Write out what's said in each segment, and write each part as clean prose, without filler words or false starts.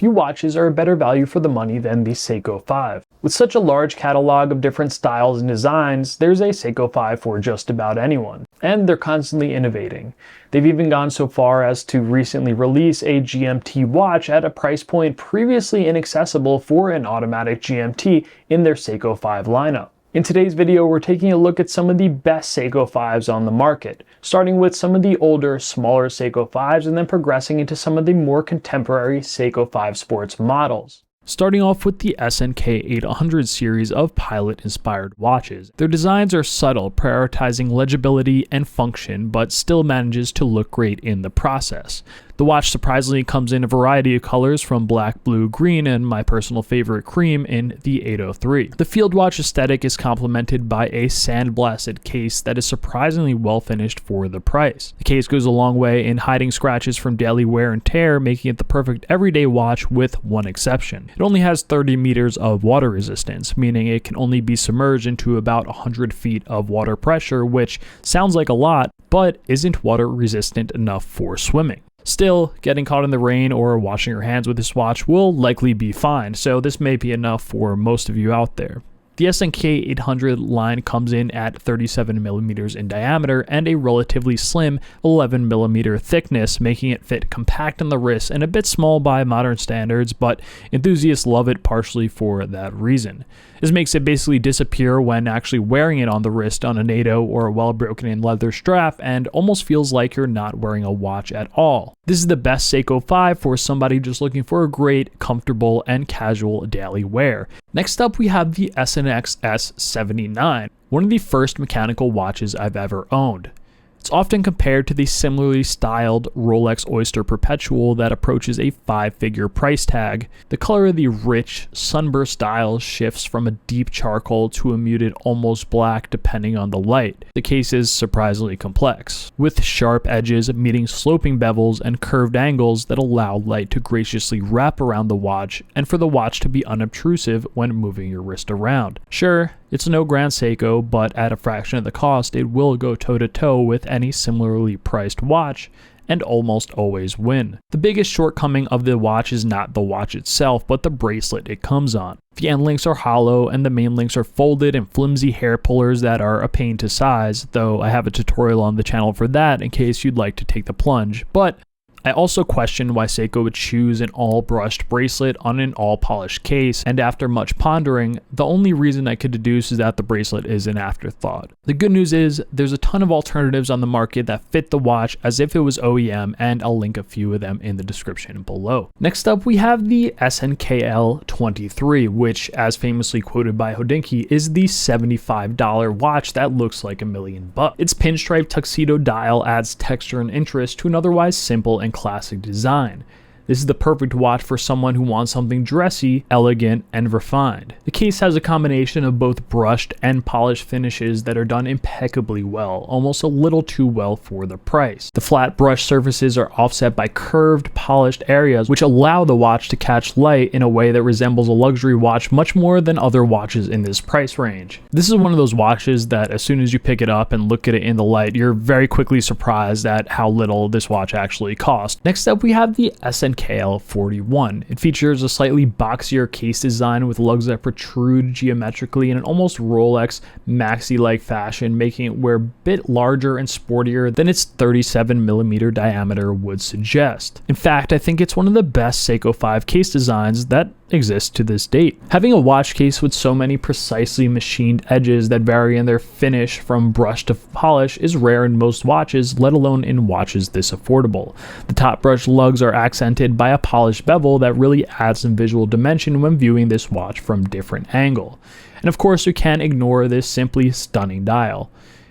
few watches are a better value for the money than the Seiko 5. With such a large catalog of different styles and designs, there's a Seiko 5 for just about anyone. And they're constantly innovating. They've even gone so far as to recently release a GMT watch at a price point previously inaccessible for an automatic GMT in their Seiko 5 lineup. In today's video, we're taking a look at some of the best Seiko 5s on the market, starting with some of the older, smaller Seiko 5s and then progressing into some of the more contemporary Seiko 5 sports models. Starting off with the SNK800 series of pilot-inspired watches. Their designs are subtle, prioritizing legibility and function, but still manages to look great in the process. The watch surprisingly comes in a variety of colors from black, blue, green, and my personal favorite cream in the 803. The field watch aesthetic is complemented by a sandblasted case that is surprisingly well finished for the price. The case goes a long way in hiding scratches from daily wear and tear, making it the perfect everyday watch with one exception. It only has 30 meters of water resistance, meaning it can only be submerged into about 100 feet of water pressure, which sounds like a lot, but isn't water resistant enough for swimming. Still, getting caught in the rain or washing your hands with this watch will likely be fine, so this may be enough for most of you out there. The SNK800 line comes in at 37mm in diameter and a relatively slim 11mm thickness, making it fit compact on the wrist and a bit small by modern standards, but enthusiasts love it partially for that reason. This makes it basically disappear when actually wearing it on the wrist on a NATO or a well broken in leather strap, and almost feels like you're not wearing a watch at all. This is the best Seiko 5 for somebody just looking for a great, comfortable, and casual daily wear. Next up, we have the SNK S79, one of the first mechanical watches I've ever owned. It's often compared to the similarly styled Rolex Oyster Perpetual that approaches a 5-figure price tag. The color of the rich, sunburst dial shifts from a deep charcoal to a muted almost black depending on the light. The case is surprisingly complex, with sharp edges meeting sloping bevels and curved angles that allow light to graciously wrap around the watch and for the watch to be unobtrusive when moving your wrist around. Sure, it's no Grand Seiko, but at a fraction of the cost, it will go toe-to-toe with any similarly priced watch and almost always win. The biggest shortcoming of the watch is not the watch itself, but the bracelet it comes on. The end links are hollow and the main links are folded and flimsy hair pullers that are a pain to size, though I have a tutorial on the channel for that in case you'd like to take the plunge. But I also question why Seiko would choose an all-brushed bracelet on an all-polished case, and after much pondering, the only reason I could deduce is that the bracelet is an afterthought. The good news is, there's a ton of alternatives on the market that fit the watch as if it was OEM, and I'll link a few of them in the description below. Next up, we have the SNKL23, which, as famously quoted by Hodinkee, is the $75 watch that looks like $1 million. Its pinstripe tuxedo dial adds texture and interest to an otherwise simple and classic design. This is the perfect watch for someone who wants something dressy, elegant, and refined. The case has a combination of both brushed and polished finishes that are done impeccably well, almost a little too well for the price. The flat brush surfaces are offset by curved, polished areas which allow the watch to catch light in a way that resembles a luxury watch much more than other watches in this price range. This is one of those watches that as soon as you pick it up and look at it in the light, you're very quickly surprised at how little this watch actually cost. Next up, we have the SNKL41. It features a slightly boxier case design with lugs that protrude geometrically in an almost Rolex maxi-like fashion, making it wear a bit larger and sportier than its 37mm diameter would suggest. In fact, I think it's one of the best Seiko 5 case designs that exists to this date. Having a watch case with so many precisely machined edges that vary in their finish from brush to polish is rare in most watches, let alone in watches this affordable. The top brush lugs are accented by a polished bevel that really adds some visual dimension when viewing this watch from different angle. And of course, you can't ignore this simply stunning dial.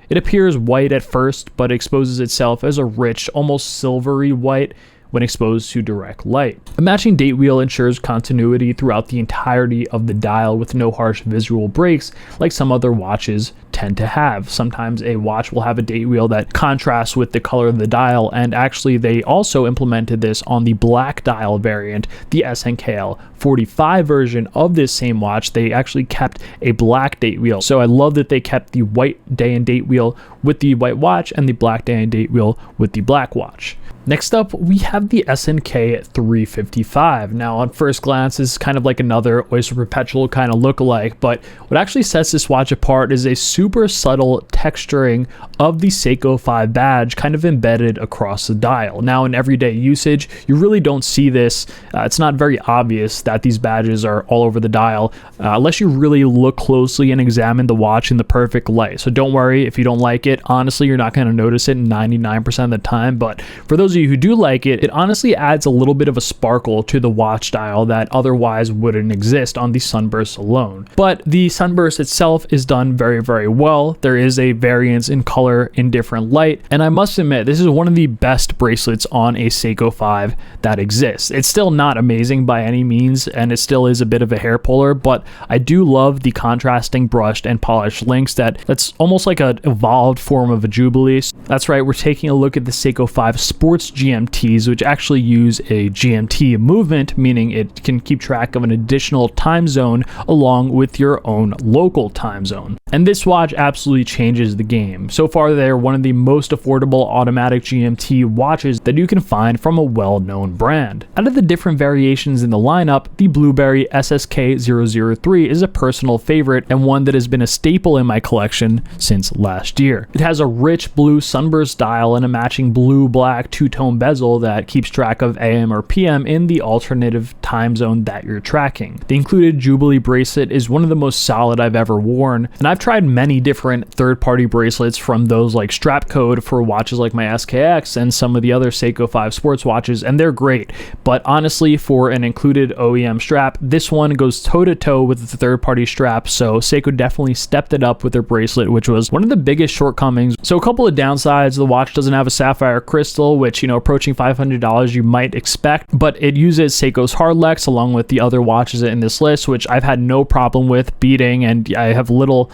It appears white at first, but exposes itself as a rich, almost silvery white when exposed to direct light. A matching date wheel ensures continuity throughout the entirety of the dial with no harsh visual breaks like some other watches tend to have. Sometimes a watch will have a date wheel that contrasts with the color of the dial, and actually they also implemented this on the black dial variant, the SNKL45 version of this same watch. They actually kept a black date wheel. So I love that they kept the white day and date wheel with the white watch and the black day and date wheel with the black watch. Next up, we have the SNK355. Now, on first glance, this is kind of like another Oyster Perpetual kind of lookalike, but what actually sets this watch apart is a super subtle texturing of the Seiko 5 badge kind of embedded across the dial. Now, in everyday usage, you really don't see this. It's not very obvious that these badges are all over the dial, unless you really look closely and examine the watch in the perfect light. So don't worry if you don't like it. Honestly, you're not going to notice it 99% of the time, but for those of you who do like it, it honestly adds a little bit of a sparkle to the watch dial that otherwise wouldn't exist on the sunburst alone. But the sunburst itself is done very, very well. There is a variance in color in different light, and I must admit, this is one of the best bracelets on a Seiko 5 that exists. It's still not amazing by any means, and it still is a bit of a hair puller, but I do love the contrasting brushed and polished links that's almost like an evolved form of a Jubilee. That's right, we're taking a look at the Seiko 5 Sports GMTs, which actually use a GMT movement, meaning it can keep track of an additional time zone along with your own local time zone. And this watch absolutely changes the game. So far, they're one of the most affordable automatic GMT watches that you can find from a well-known brand. Out of the different variations in the lineup, the Blueberry SSK003 is a personal favorite and one that has been a staple in my collection since last year. It has a rich blue sunburst dial and a matching blue-black two-tone bezel that keeps track of AM or PM in the alternative time zone that you're tracking. The included Jubilee bracelet is one of the most solid I've ever worn, and I've tried many different third-party bracelets, from those like Strapcode for watches like my SKX and some of the other Seiko 5 sports watches, and they're great, but honestly, for an included OEM strap, this one goes toe-to-toe with the third-party strap, so Seiko definitely stepped it up with their bracelet, which was one of the biggest shortcomings. So a couple of downsides: the watch doesn't have a sapphire crystal, which, approaching $500 you might expect, but it uses Seiko's Hardlex along with the other watches in this list, which I've had no problem with beating, and I have little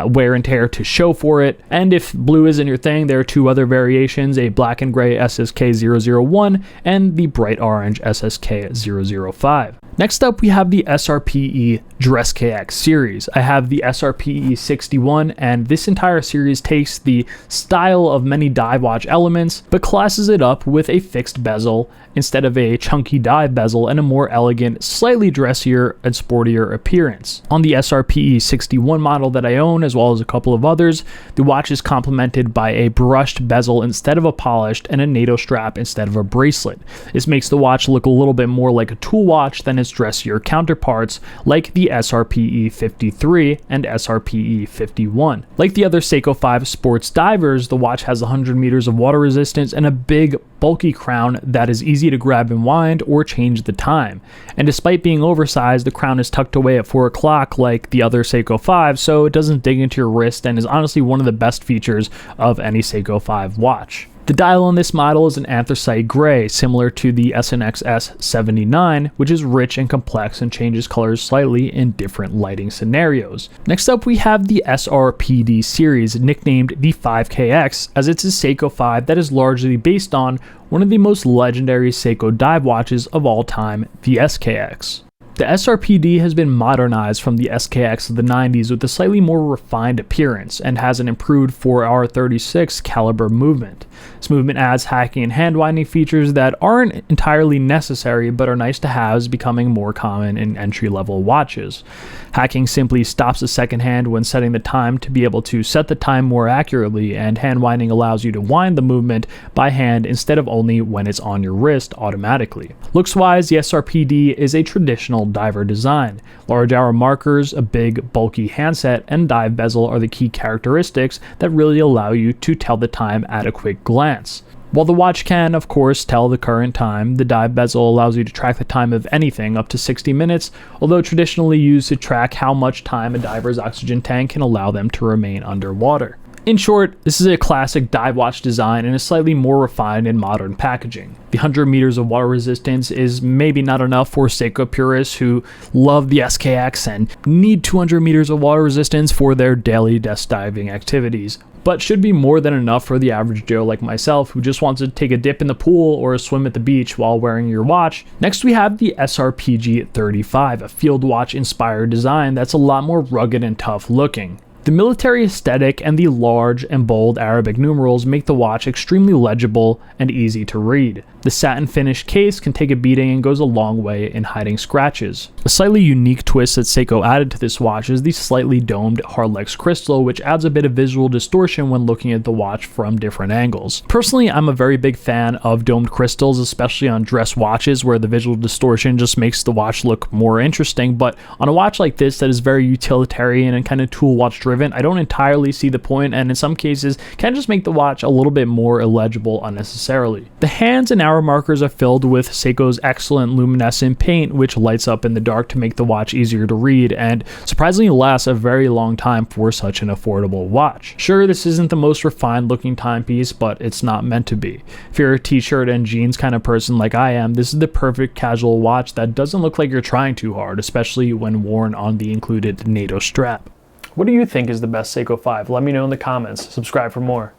wear and tear to show for it. And if blue isn't your thing, there are two other variations, a black and gray SSK001 and the bright orange SSK005. Next up, we have the SRPE Dress KX series. I have the SRPE61, and this entire series takes the style of many dive watch elements, but classes it up with a fixed bezel instead of a chunky dive bezel and a more elegant, slightly dressier and sportier appearance. On the SRPE61 model that I own, as well as a couple of others, the watch is complemented by a brushed bezel instead of a polished and a NATO strap instead of a bracelet. This makes the watch look a little bit more like a tool watch than its dressier counterparts like the SRPE53 and SRPE51. Like the other Seiko 5 sports divers, the watch has 100 meters of water resistance and a big, bulky crown that is easy to grab and wind or change the time. And despite being oversized, the crown is tucked away at 4 o'clock like the other Seiko 5, so it doesn't dig into your wrist and is honestly one of the best features of any Seiko 5 watch. The dial on this model is an anthracite gray, similar to the SNX S79, which is rich and complex and changes colors slightly in different lighting scenarios. Next up, we have the SRPD series, nicknamed the 5KX, as it's a Seiko 5 that is largely based on one of the most legendary Seiko dive watches of all time, the SKX. The SRPD has been modernized from the SKX of the 90s with a slightly more refined appearance and has an improved 4R36 caliber movement. This movement adds hacking and hand winding features that aren't entirely necessary but are nice to have, becoming more common in entry-level watches. Hacking simply stops the second hand when setting the time to be able to set the time more accurately, and hand winding allows you to wind the movement by hand instead of only when it's on your wrist automatically. Looks-wise, the SRPD is a traditional diver design. Large hour markers, a big, bulky handset, and dive bezel are the key characteristics that really allow you to tell the time at a quick glance. While the watch can, of course, tell the current time, the dive bezel allows you to track the time of anything up to 60 minutes, although traditionally used to track how much time a diver's oxygen tank can allow them to remain underwater. In short, this is a classic dive watch design and is slightly more refined in modern packaging. The 100 meters of water resistance is maybe not enough for Seiko purists who love the SKX and need 200 meters of water resistance for their daily desk diving activities, but should be more than enough for the average Joe like myself who just wants to take a dip in the pool or a swim at the beach while wearing your watch. Next, we have the SRPG35, a field watch inspired design that's a lot more rugged and tough looking. The military aesthetic and the large and bold Arabic numerals make the watch extremely legible and easy to read. The satin finished case can take a beating and goes a long way in hiding scratches. A slightly unique twist that Seiko added to this watch is the slightly domed Harlex crystal, which adds a bit of visual distortion when looking at the watch from different angles. Personally, I'm a very big fan of domed crystals, especially on dress watches where the visual distortion just makes the watch look more interesting, but on a watch like this that is very utilitarian and kind of tool watch driven, I don't entirely see the point, and in some cases can just make the watch a little bit more illegible unnecessarily. The hands and hour markers are filled with Seiko's excellent luminescent paint, which lights up in the dark to make the watch easier to read and surprisingly lasts a very long time for such an affordable watch. Sure, this isn't the most refined looking timepiece, but it's not meant to be. If you're a t-shirt and jeans kind of person like I am, this is the perfect casual watch that doesn't look like you're trying too hard, especially when worn on the included NATO strap. What do you think is the best Seiko 5? Let me know in the comments. Subscribe for more.